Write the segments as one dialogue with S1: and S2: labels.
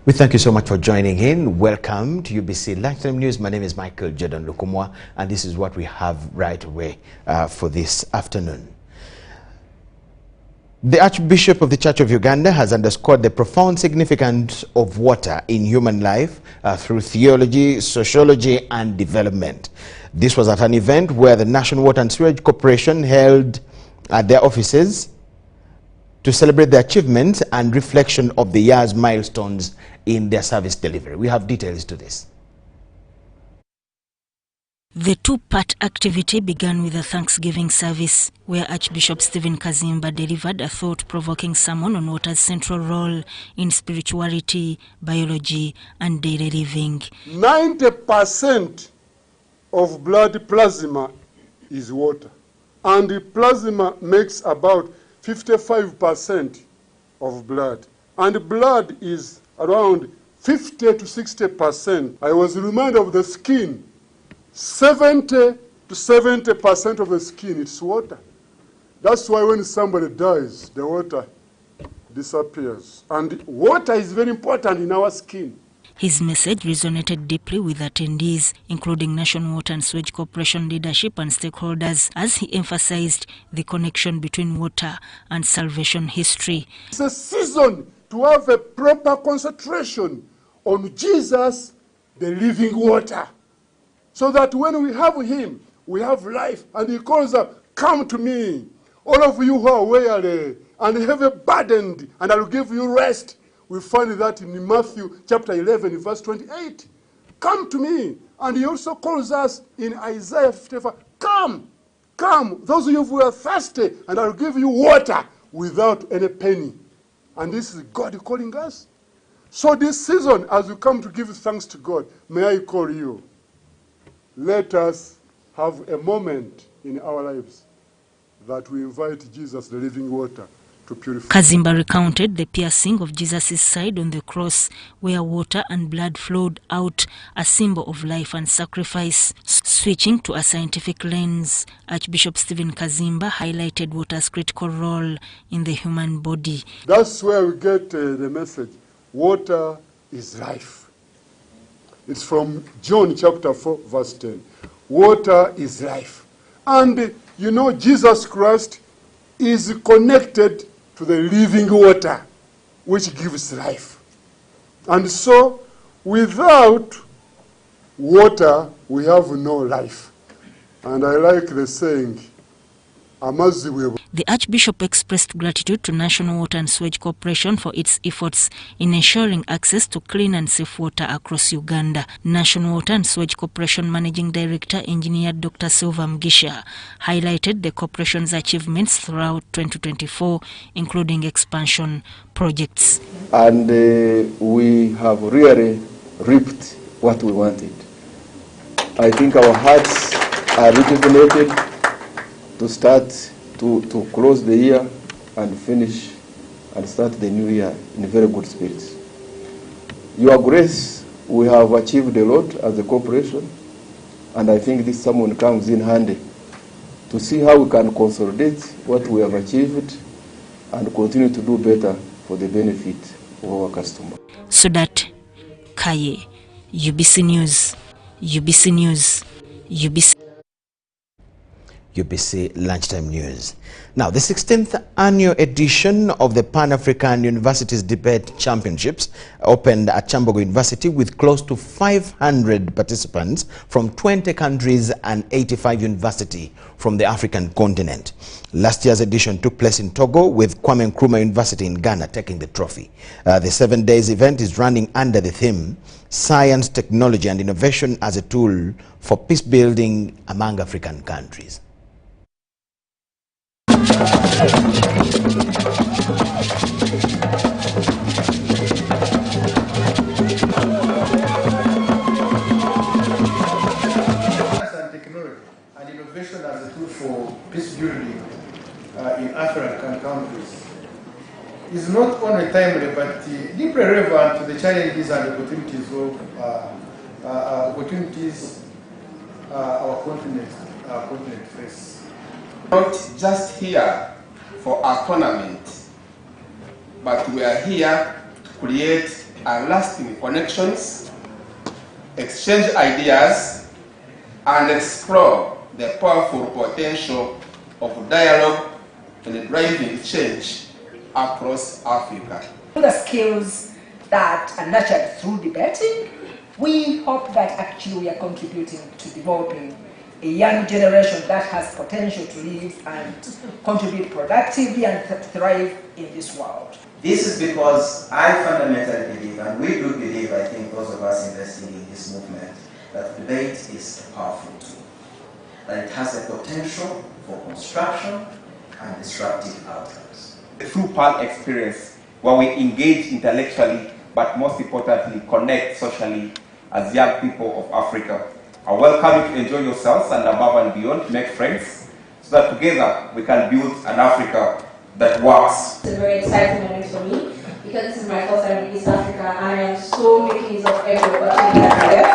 S1: We thank you so much for joining in. Welcome to UBC Lunchtime News. My name is Michael Jordan Lukumwa, and this is what we have right away for this afternoon. The Archbishop of the Church of Uganda has underscored the profound significance of water in human life through theology, sociology, and development. This was at an event where the National Water and Sewage Corporation held at their offices to celebrate the achievements and reflection of the year's milestones in their service delivery. We have details to this.
S2: The two-part activity began with a Thanksgiving service where Archbishop Stephen Kazimba delivered a thought-provoking sermon on water's central role in spirituality, biology, and daily living.
S3: 90% of blood plasma is water, and the plasma makes about 55% of blood, and blood is around 50 to 60%. I was reminded of the skin. 70 to 70% of the skin is water. That's why when somebody dies, the water disappears. And water is very important in our skin.
S2: His message resonated deeply with attendees, including National Water and Sewage Corporation leadership and stakeholders, as he emphasized the connection between water and salvation history.
S3: It's a season to have a proper concentration on Jesus, the living water, so that when we have him, we have life. And he calls us, "Come to me, all of you who are weary and heavy burdened, and I will give you rest." We find that in Matthew chapter 11, verse 28. Come to me. And he also calls us in Isaiah 55, "Come, come, those of you who are thirsty, and I will give you water without any penny." And this is God calling us. So this season, as we come to give thanks to God, may I call you, let us have a moment in our lives that we invite Jesus, the living water, to purify.
S2: Kazimba recounted the piercing of Jesus' side on the cross, where water and blood flowed out, a symbol of life and sacrifice. Switching to a scientific lens, Archbishop Stephen Kazimba highlighted water's critical role in the human body.
S3: That's where we get the message. Water is life. It's from John chapter 4, verse 10. Water is life. And you know, Jesus Christ is connected to the living water, which gives life. And so, without water, we have no life. And I like the saying, "Amaziwe."
S2: The Archbishop expressed gratitude to National Water and Sewage Corporation for its efforts in ensuring access to clean and safe water across Uganda. National Water and Sewage Corporation Managing Director, Engineer Dr. Silva Mgisha, highlighted the corporation's achievements throughout 2024, including expansion projects.
S4: And we have really reaped what we wanted. I think our hearts are rejuvenated to start to close the year and finish and start the new year in very good spirits. Your Grace, we have achieved a lot as a corporation, and I think this sermon comes in handy to see how we can consolidate what we have achieved and continue to do better for the benefit of our customers.
S2: So that Kaye, UBC News, UBC News, UBC
S1: Lunchtime News. Now, the 16th annual edition of the Pan-African Universities Debate Championships opened at Kiboga University with close to 500 participants from 20 countries and 85 universities from the African continent. Last year's edition took place in Togo, with Kwame Nkrumah University in Ghana taking the trophy. The 7 days event is running under the theme Science, Technology and Innovation as a Tool for Peace Building among African countries.
S5: And technology and innovation as a tool for peace building in African countries is not only timely but deeply relevant to the challenges and opportunities our continent faces.
S6: Not just here for our tournament, but we are here to create lasting connections, exchange ideas, and explore the powerful potential of dialogue in driving change across Africa.
S7: The skills that are nurtured through debating, we hope that actually we are contributing to developing a young generation that has potential to live and contribute productively and thrive in this world.
S8: This is because I fundamentally believe, and we do believe, I think those of us investing in this movement, that debate is a powerful tool, that it has the potential for construction and disruptive outcomes.
S6: Through PAL experience, where we engage intellectually, but most importantly, connect socially as young people of Africa. I welcome you to enjoy yourselves and above and beyond, make friends, so that together we can build an Africa that works.
S9: It's a very exciting moment for me because this is my first time in East Africa and I am so making use of every opportunity that I get.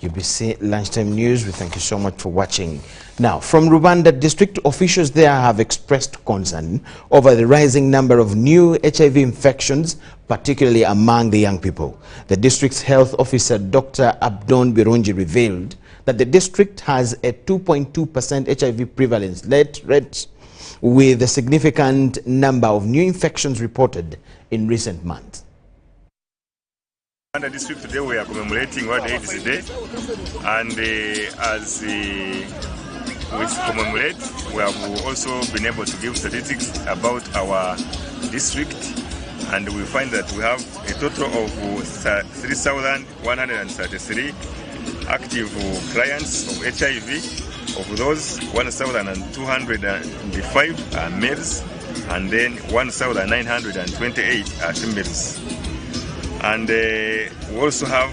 S1: UBC Lunchtime News, we thank you so much for watching. Now, from Rubanda district, officials there have expressed concern over the rising number of new HIV infections, particularly among the young people. The district's health officer, Dr. Abdon Birunji, revealed that the district has a 2.2% HIV prevalence rate, with a significant number of new infections reported in recent months.
S10: In the district today we are commemorating World AIDS Day, and as we commemorate, we have also been able to give statistics about our district, and we find that we have a total of 3,133 active clients of HIV. Of those, 1,205 are males, and then 1,928 are females. And we also have,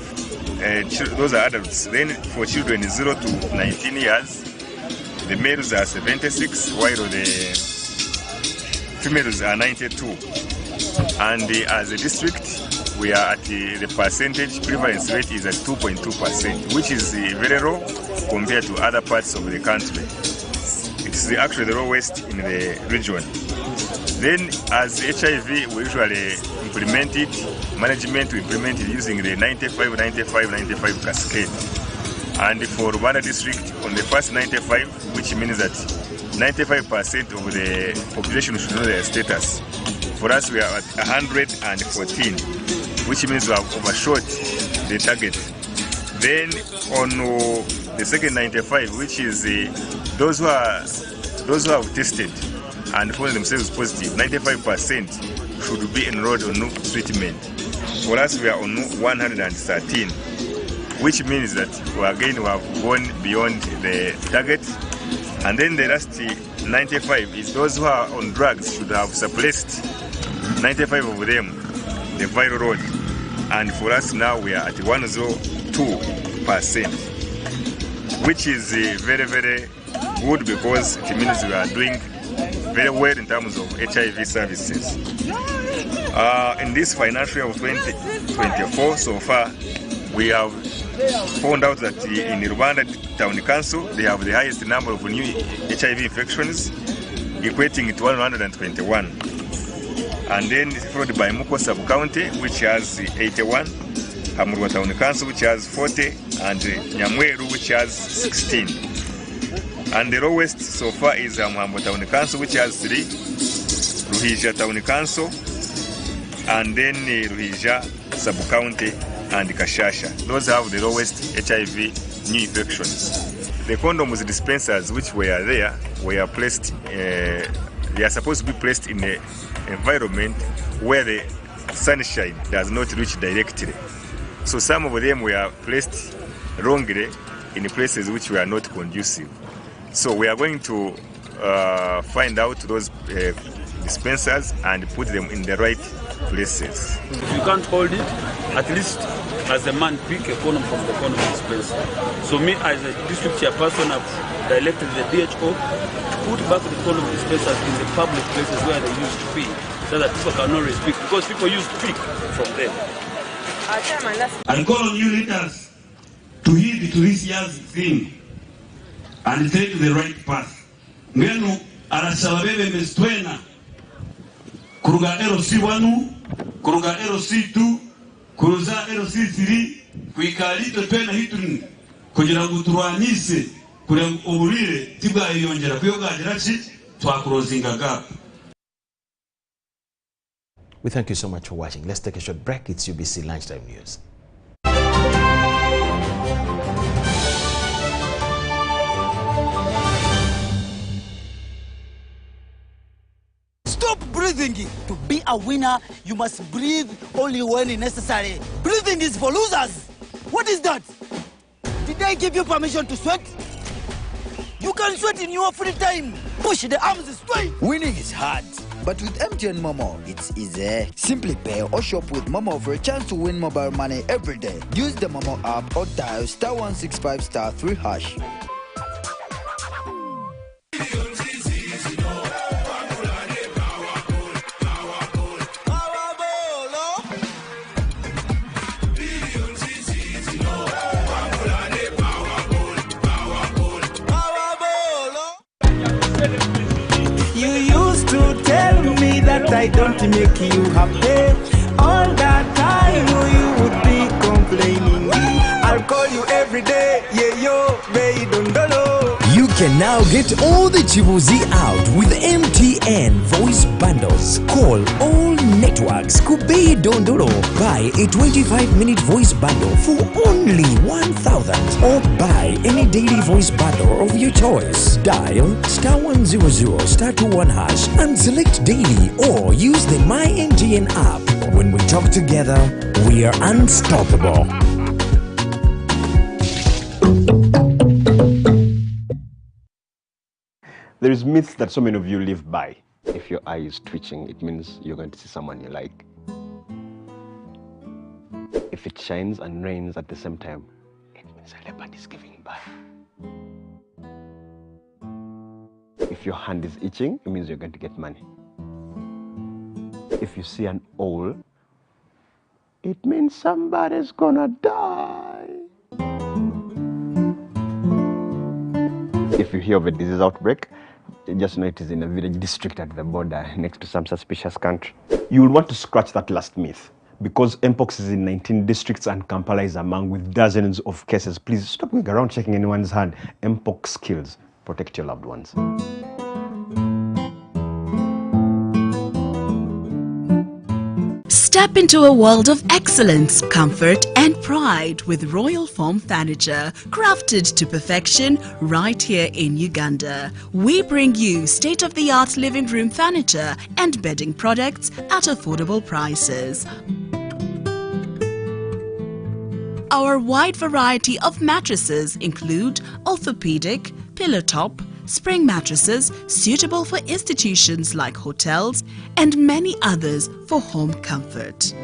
S10: those are adults. Then for children 0 to 19 years, the males are 76, while the females are 92. And as a district, we are at the percentage prevalence rate is at 2.2%, which is very low compared to other parts of the country. It's actually the lowest in the region. Then as HIV, we usually implement it, management we implement it using the 95-95-95 cascade. And for Rubanda district, on the first 95, which means that 95% of the population should know their status. For us, we are at 114, which means we have overshot the target. Then on the second 95, which is those who have tested and found themselves positive, 95% should be enrolled on treatment. For us, we are on 113, which means that we have gone beyond the target. And then the last 95 is those who are on drugs should have suppressed 95 of them the viral load. And for us now, we are at 102%, which is very, very good, because it means we are doing very well in terms of HIV services. In this financial year of 2024, so far, we have found out that in Rubanda Town Council, they have the highest number of new HIV infections, equating to 121. And then followed by Muko Sub-County, which has 81, Hamurwa Town Council, which has 40, and Nyamweru, which has 16. And the lowest so far is Hamurwa Town Council, which has 3, Ruhija Town Council, and then Ruhija Sub-County and Kashasha. Those have the lowest HIV new infections. The condoms dispensers which were there were placed, they are supposed to be placed in an environment where the sunshine does not reach directly. So some of them were placed wrongly in places which were not conducive. So we are going to find out those dispensers and put them in the right places.
S11: If you can't hold it, at least as a man pick a condom from the condom dispenser. So me as a district chairperson have directed the DHO to put back the condom dispensers in the public places where they used to be, so that people can always pick, because people used to pick from them.
S12: And call on you leaders to heed to this year's theme. and take the right path. Ngenu arasabebe mestwena kuruga LC1 kuruga LC2 kuruza LC3 kuikalito twena hitun kugira guturwanise kure uburire tibwa yongera kuyogagira ki twakurozinga gap.
S1: We thank you so much for watching. Let's take a short break. It's UBC Lunchtime News.
S13: Stop breathing. To be a winner, you must breathe only when necessary. Breathing is for losers. What is that? Did I give you permission to sweat? You can sweat in your free time. Push the arms straight.
S14: Winning is hard, but with MTN Momo, it's easy. Simply pay or shop with Momo for a chance to win mobile money every day. Use the Momo app or dial *165*3#.
S15: You used to tell me that I don't make you happy. All that time you would be complaining. I'll call you every day, yeah yo, baby dondolo.
S16: You can now get all the Chibuzi out with MTN voice bundles. Call all networks. Kubei Dondoro. Buy a 25-minute voice bundle for only 1,000 or buy any daily voice bundle of your choice. Dial *100*21# and select daily or use the My MTN app. When we talk together, we are unstoppable.
S17: There is myths that so many of you live by. If your eye is twitching, it means you're going to see someone you like. If it shines and rains at the same time, it means a leopard is giving birth. If your hand is itching, it means you're going to get money. If you see an owl, it means somebody's gonna die. If you hear of a disease outbreak, just know it is in a village district at the border next to some suspicious country. You will want to scratch that last myth because Mpox is in 19 districts and Kampala is among with dozens of cases. Please stop going around checking anyone's hand. Mpox kills. Protect your loved ones.
S18: Step into a world of excellence, comfort and pride with Royal Foam Furniture, crafted to perfection right here in Uganda. We bring you state-of-the-art living room furniture and bedding products at affordable prices. Our wide variety of mattresses include orthopedic, pillow top, spring mattresses suitable for institutions like hotels and many others for home comfort.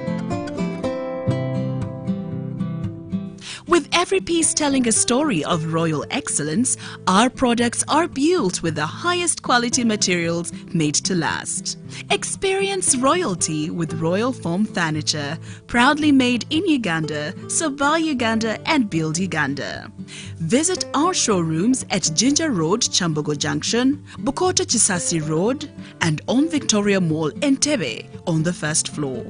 S18: With every piece telling a story of royal excellence, our products are built with the highest quality materials made to last. Experience royalty with Royal Foam Furniture, proudly made in Uganda, so buy Uganda and build Uganda. Visit our showrooms at Ginger Road, Chambogo Junction, Bukota Chisasi Road, and on Victoria Mall, Entebbe, on the first floor.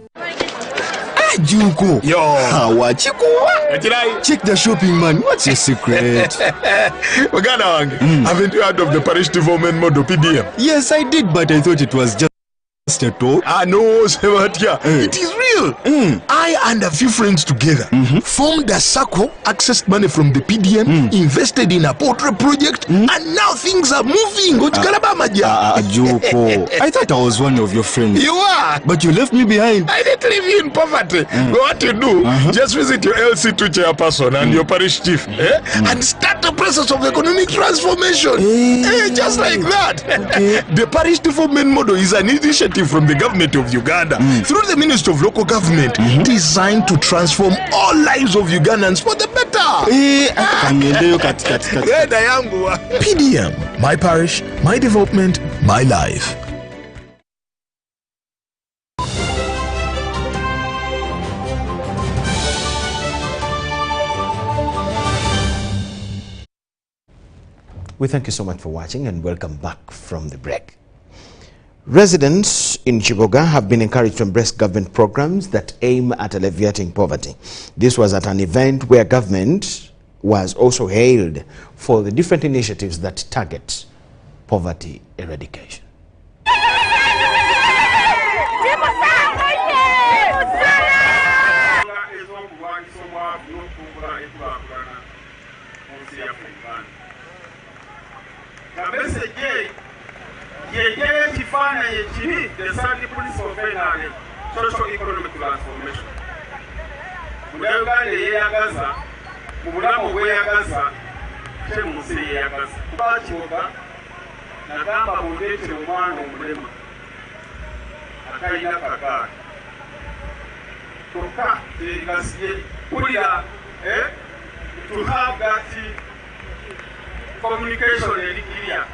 S19: Juko. Yo. Check the shopping, man. What's your secret?
S20: Haven't you heard of the parish development model PDM?
S19: Yes, I did, but I thought it was just a talk.
S20: No, it is real. I and a few friends together formed a circle, accessed money from the PDM, invested in a portrait project, and now things are moving.
S19: Juko. I thought I was one of your friends.
S20: You are.
S19: But you left me behind.
S20: I didn't leave you in poverty. What you do, just visit your LC2 chairperson and your parish chief and start the process of economic transformation. Just like that. The parish development model is an initiative from the government of Uganda through the Ministry of Local Government designed to transform all lives of Ugandans for the better. PDM, my parish, my development, my life.
S1: We thank you so much for watching and welcome back from the break. Residents in Kiboga have been encouraged to embrace government programs that aim at alleviating poverty. This was at an event where government was also hailed for the different initiatives that target poverty eradication.
S21: The Sunday police of social economic transformation. Muganga yeyagaza, mubulamu bweyagaza, temusi yeyagaza. Bakiwoga nagamba mundeetere omwana omulema akalina kakaala. Kyokka tegasiye kulira to have that communication eri clear.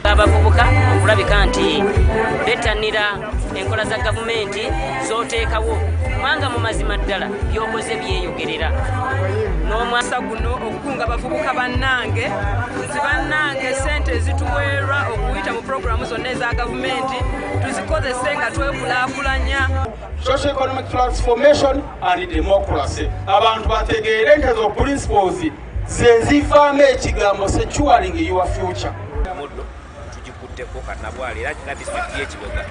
S22: Abavubuka okulabika nti bettanira enkola za gavumenti z'oteekawo kubanga mu mazima ddala byokoze byeyogerera n'omwasa guno okukunga abavubuka bannange sente ezituweerwa okuyita mu programu zonna eza gavumenti tuzikozese nga twekulaakulanya.
S21: Social economic transformation and democracy. Abantu bategeere nti ezo principles ze zivaamu ekigambo securing your future.
S23: Tugikuddeko kannabwala era nga disitulikiti y'Ekiboga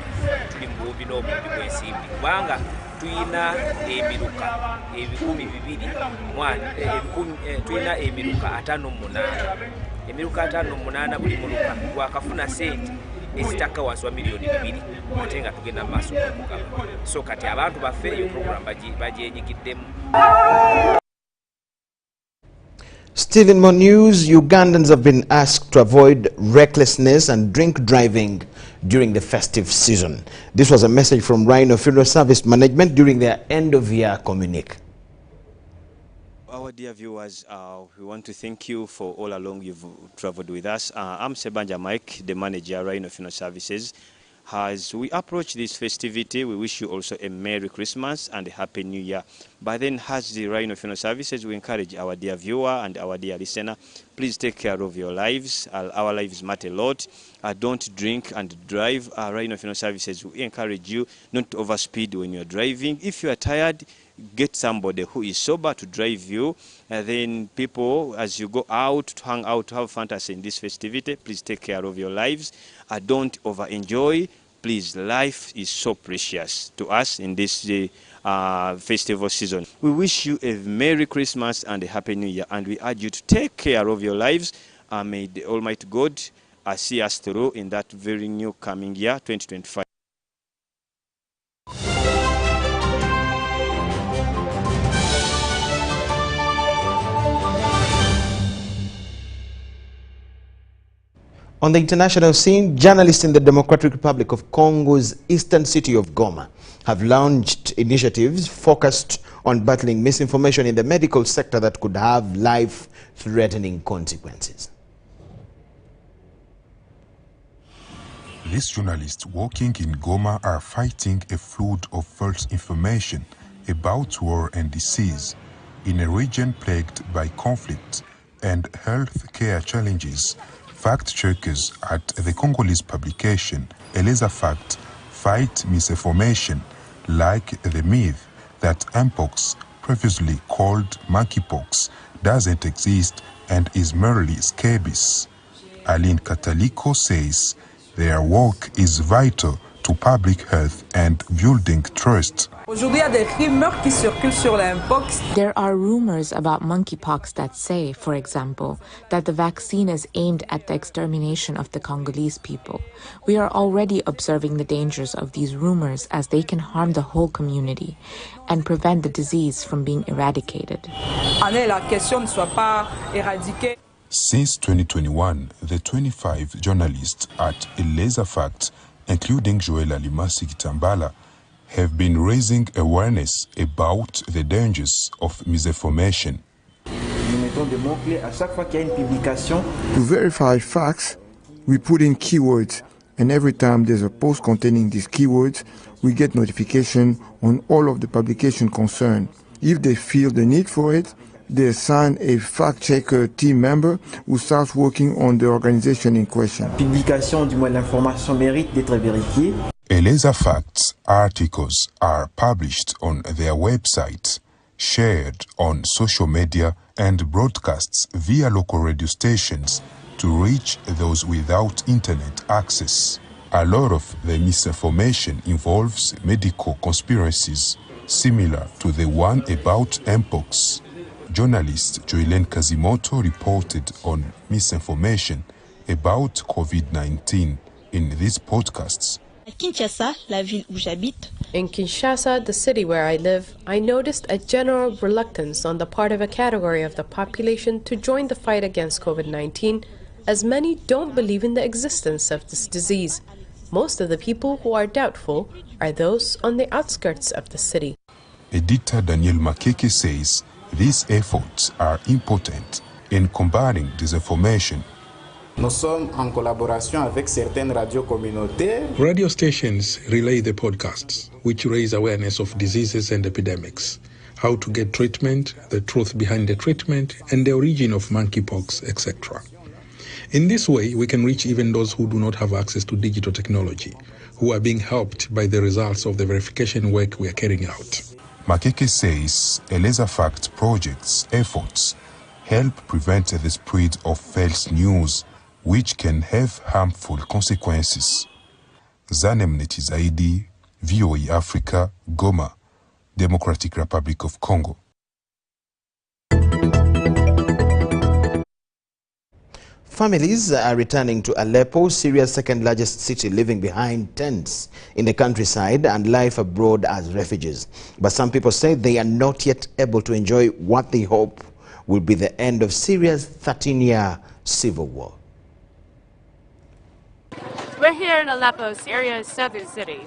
S23: tuli mu buwumbi n'obumbi bw'ensimbi kubanga tuyina emiruka 200 tuyina emiruka 58 emiruka 58 buli muruka gwakafuna sente ezitaka wansi wa miliyoni 2 ate nga tugenda mu maaso n'okugaba so kati abantu baffe eyo program bagyenyigiddemu.
S1: Still in more news, Ugandans have been asked to avoid recklessness and drink driving during the festive season. This was a message from Rhino Funeral Service Management during their end-of-year communique.
S24: Our dear viewers, we want to thank you for all along you've traveled with us. I'm Sebanja Mike, the manager, Rhino Funeral Services. As we approach this festivity, we wish you also a Merry Christmas and a Happy New Year. But then, as the Rhino Funeral Services, we encourage our dear viewer and our dear listener, please take care of your lives. Our lives matter a lot. Don't drink and drive. Rhino Funeral Services, we encourage you not to overspeed when you're driving. If you are tired, get somebody who is sober to drive you. Then people, as you go out to hang out, to have fantasy in this festivity, please take care of your lives. Don't over-enjoy. Please, life is so precious to us in this festival season. We wish you a Merry Christmas and a Happy New Year, and we urge you to take care of your lives. May the Almighty God see us through in that very new coming year, 2025.
S1: On the international scene, journalists in the Democratic Republic of Congo's eastern city of Goma have launched initiatives focused on battling misinformation in the medical sector that could have life-threatening consequences.
S25: These journalists working in Goma are fighting a flood of false information about war and disease in a region plagued by conflict and health care challenges. Fact-checkers at the Congolese publication Eleza Fact fight misinformation like the myth that mpox, previously called monkeypox, doesn't exist and is merely scabies. Aline Kataliko says their work is vital to public health and building trust.
S26: There are rumors about monkeypox that say, for example, that the vaccine is aimed at the extermination of the Congolese people. We are already observing the dangers of these rumors as they can harm the whole community and prevent the disease from being eradicated.
S25: Since 2021, the 25 journalists at Eleza Fact, including Joël Alimasi Kitambala, have been raising awareness about the dangers of misinformation.
S2: mettons des mots-clés à chaque fois qu'il y a une publication.
S3: To verify facts, we put in keywords, and every time there's a post containing these keywords, we get notification on all of the publication concerned. If they feel the need for it, they assign a fact-checker team member who starts working on the organization in question.
S2: Publication, du moins l'information mérite d'être vérifiée.
S25: ELEZA Facts articles are published on their website, shared on social media, and broadcasts via local radio stations to reach those without internet access. A lot of the misinformation involves medical conspiracies, similar to the one about Mpox. Journalist Joylen Kazimoto reported on misinformation about COVID-19 in these podcasts.
S4: Kinshasa, la ville où j'habite.
S5: In Kinshasa, the city where I live, I noticed a general reluctance on the part of a category of the population to join the fight against COVID-19, as many don't believe in the existence of this disease. Most of the people who are doubtful are those on the outskirts of the city.
S25: Editor Daniel Makeke says these efforts are important in combating disinformation.
S7: Nous sommes en collaboration avec certaines radios communautaires.
S8: Radio stations relay the podcasts, which raise awareness of diseases and epidemics, how to get treatment, the truth behind the treatment, and the origin of monkeypox, etc. In this way, we can reach even those who do not have access to digital technology, who are being helped by the results of the verification work we are carrying out.
S25: Makeke says ELEZA Fact project's efforts help prevent the spread of false news, which can have harmful consequences. Zanem Netizaidi, VOA Africa, Goma, Democratic Republic of Congo.
S1: Families are returning to Aleppo, Syria's second largest city, leaving behind tents in the countryside and life abroad as refugees. But some people say they are not yet able to enjoy what they hope will be the end of Syria's 13-year civil war.
S27: We're here in Aleppo, Syria's southern cities.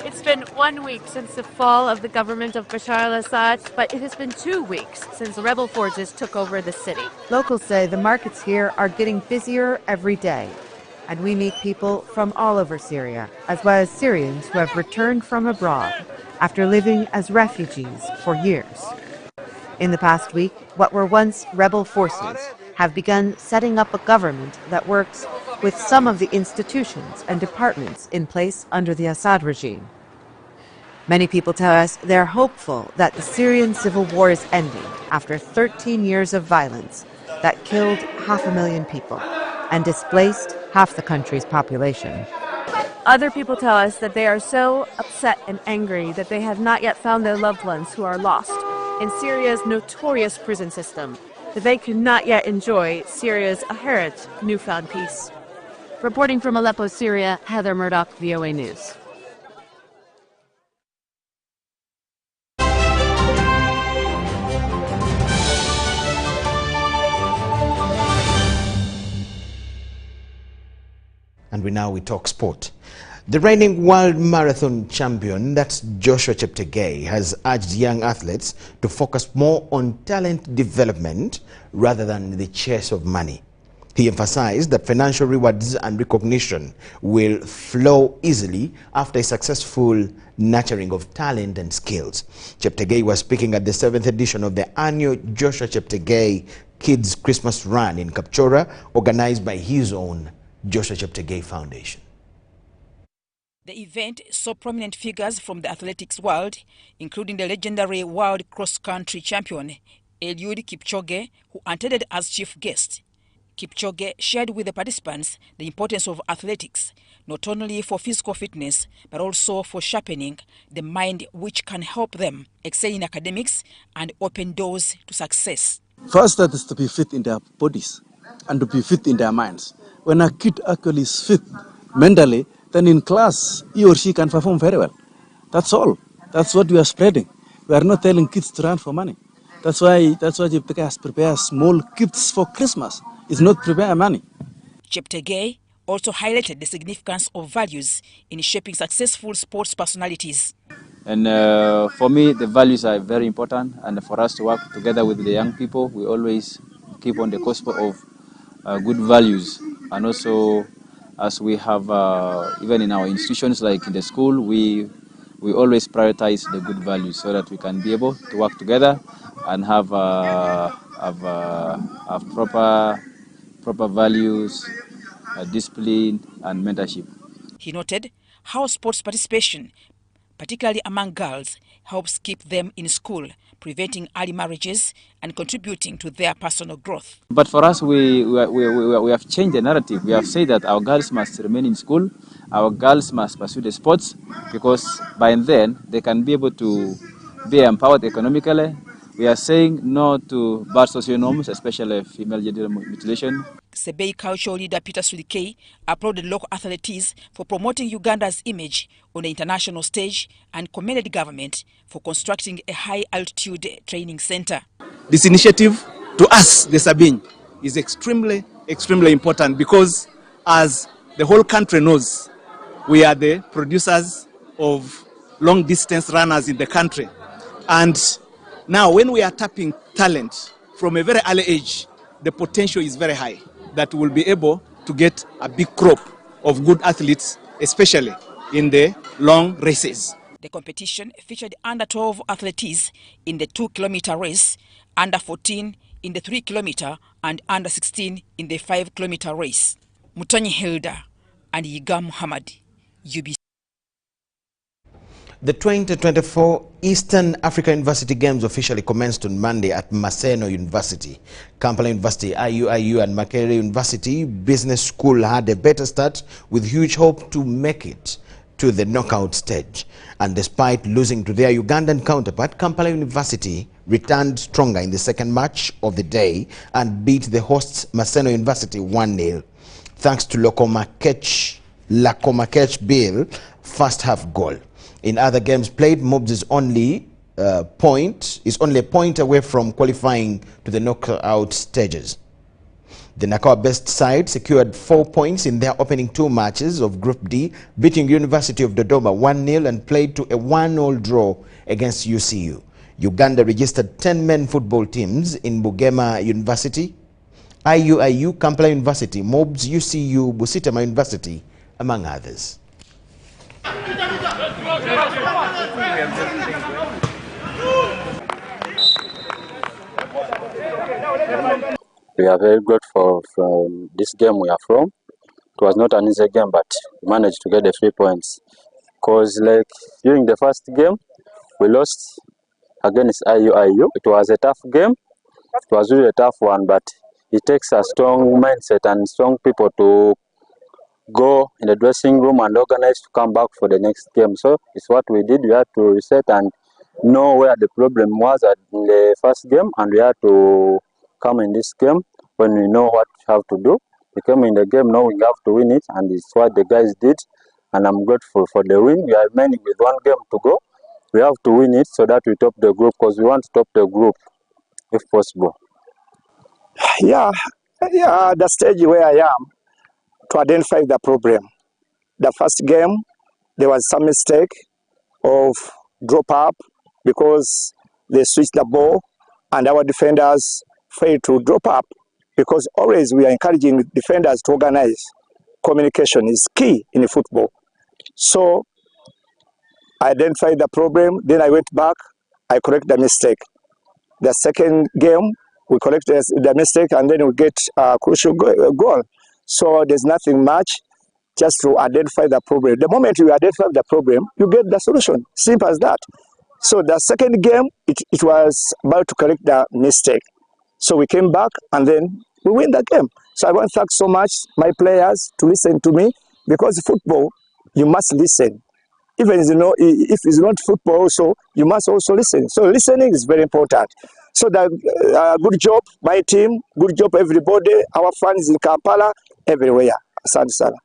S27: It's been 1 week since the fall of the government of Bashar al-Assad, but it has been 2 weeks since rebel forces took over the city.
S28: Locals say the markets here are getting busier every day, and we meet people from all over Syria, as well as Syrians who have returned from abroad after living as refugees for years. In the past week, what were once rebel forces have begun setting up a government that works with some of the institutions and departments in place under the Assad regime. Many people tell us they're hopeful that the Syrian civil war is ending after 13 years of violence that killed 500,000 people and displaced half the country's population.
S27: Other people tell us that they are so upset and angry that they have not yet found their loved ones who are lost in Syria's notorious prison system, that they cannot yet enjoy Syria's inherent newfound peace. Reporting from Aleppo, Syria, Heather Murdoch, VOA News.
S1: And we talk sport. The reigning world marathon champion, that's Joshua Cheptegei, has urged young athletes to focus more on talent development rather than the chase of money. He emphasized that financial rewards and recognition will flow easily after a successful nurturing of talent and skills. Cheptegei was speaking at the 7th edition of the annual Joshua Cheptegei Kids Christmas Run in Kapchora, organized by his own Joshua Cheptegei Foundation.
S29: The event saw prominent figures from the athletics world, including the legendary world cross-country champion Eliud Kipchoge, who attended as chief guest. Kipchoge shared with the participants the importance of athletics, not only for physical fitness, but also for sharpening the mind, which can help them excel in academics and open doors to success.
S30: First, that is to be fit in their bodies and to be fit in their minds. When a kid actually is fit mentally, then in class, he or she can perform very well. That's all. That's what we are spreading. We are not telling kids to run for money. That's why Cheptegei has prepared small gifts for Christmas. It's not prepare money.
S29: Cheptegei also highlighted the significance of values in shaping successful sports personalities.
S6: And for me, the values are very important, and for us to work together with the young people, we always keep on the gospel of good values. And also, as we have, even in our institutions, like in the school, we always prioritize the good values so that we can be able to work together and have proper values, discipline, and mentorship.
S29: He noted how sports participation, particularly among girls, helps keep them in school, preventing early marriages and contributing to their personal growth.
S6: But for us, we have changed the narrative. We have said that our girls must remain in school, our girls must pursue the sports, because by then they can be able to be empowered economically. We are saying no to bad social norms, especially female genital mutilation.
S29: Sebei cultural leader Peter Sulikei applauded local athletes for promoting Uganda's image on the international stage and commended government for constructing a high-altitude training center.
S9: This initiative, to us, the Sabine, is extremely important because, as the whole country knows, we are the producers of long-distance runners in the country. And now when we are tapping talent from a very early age, the potential is very high that we'll be able to get a big crop of good athletes, especially in the long races.
S29: The competition featured under 12 athletes in the 2-kilometer race, under 14 in the 3-kilometer, and under 16 in the 5-kilometer race. Mutonyi Hilda and Yiga Muhammad, UBC.
S1: The 2024 Eastern Africa University Games officially commenced on Monday at Maseno University. Kampala University, IUIU and Makerere University Business School had a better start with huge hope to make it to the knockout stage. And despite losing to their Ugandan counterpart, Kampala University returned stronger in the second match of the day and beat the hosts Maseno University 1-0. Thanks to Lakomakech Bill first half goal. In other games played, Mobs is only a point away from qualifying to the knockout stages. The Nakawa best side secured 4 points in their opening 2 matches of Group D, beating University of Dodoma 1-0 and played to a 1-0 draw against UCU. Uganda registered 10 men football teams in Bugema University, IUIU, Kampala University, Mobs, UCU, Busitama University, among others.
S10: We are very grateful from this game we are from. It was not an easy game, but we managed to get the 3 points. Because like during the first game, we lost against IUIU. It was a tough game. It was really a tough one, but it takes a strong mindset and strong people to go in the dressing room and organize to come back for the next game. So it's what we did. We had to reset and know where the problem was in the first game, and we had to come in this game when we know what we have to do. We came in the game knowing we have to win it, and it's what the guys did, and I'm grateful for the win. We are remaining with 1 game to go. We have to win it so that we top the group, because we want to top the group if possible.
S11: Yeah, the stage where I am to identify the problem. The first game, there was some mistake of drop up because they switched the ball and our defenders failed to drop up, because always we are encouraging defenders to organize. Communication is key in football. So I identified the problem, then I went back, I correct the mistake. The second game, we correct the mistake and then we get a crucial goal. So there's nothing much, just to identify the problem. The moment you identify the problem, you get the solution. Simple as that. So the second game, it was about to correct the mistake. So we came back and then we win the game. So I want to thank so much my players to listen to me, because football, you must listen. Even if it's not football also, you must also listen. So listening is very important. So good job, my team, good job everybody, our fans in Kampala, everywhere. Asante sana.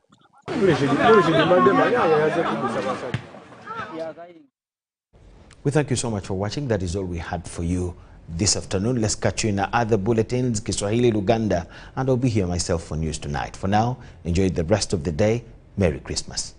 S1: We thank you so much for watching. That is all we had for you this afternoon. Let's catch you in other bulletins, Kiswahili, Luganda, and I'll be here myself for News Tonight. For now, enjoy the rest of the day. Merry Christmas.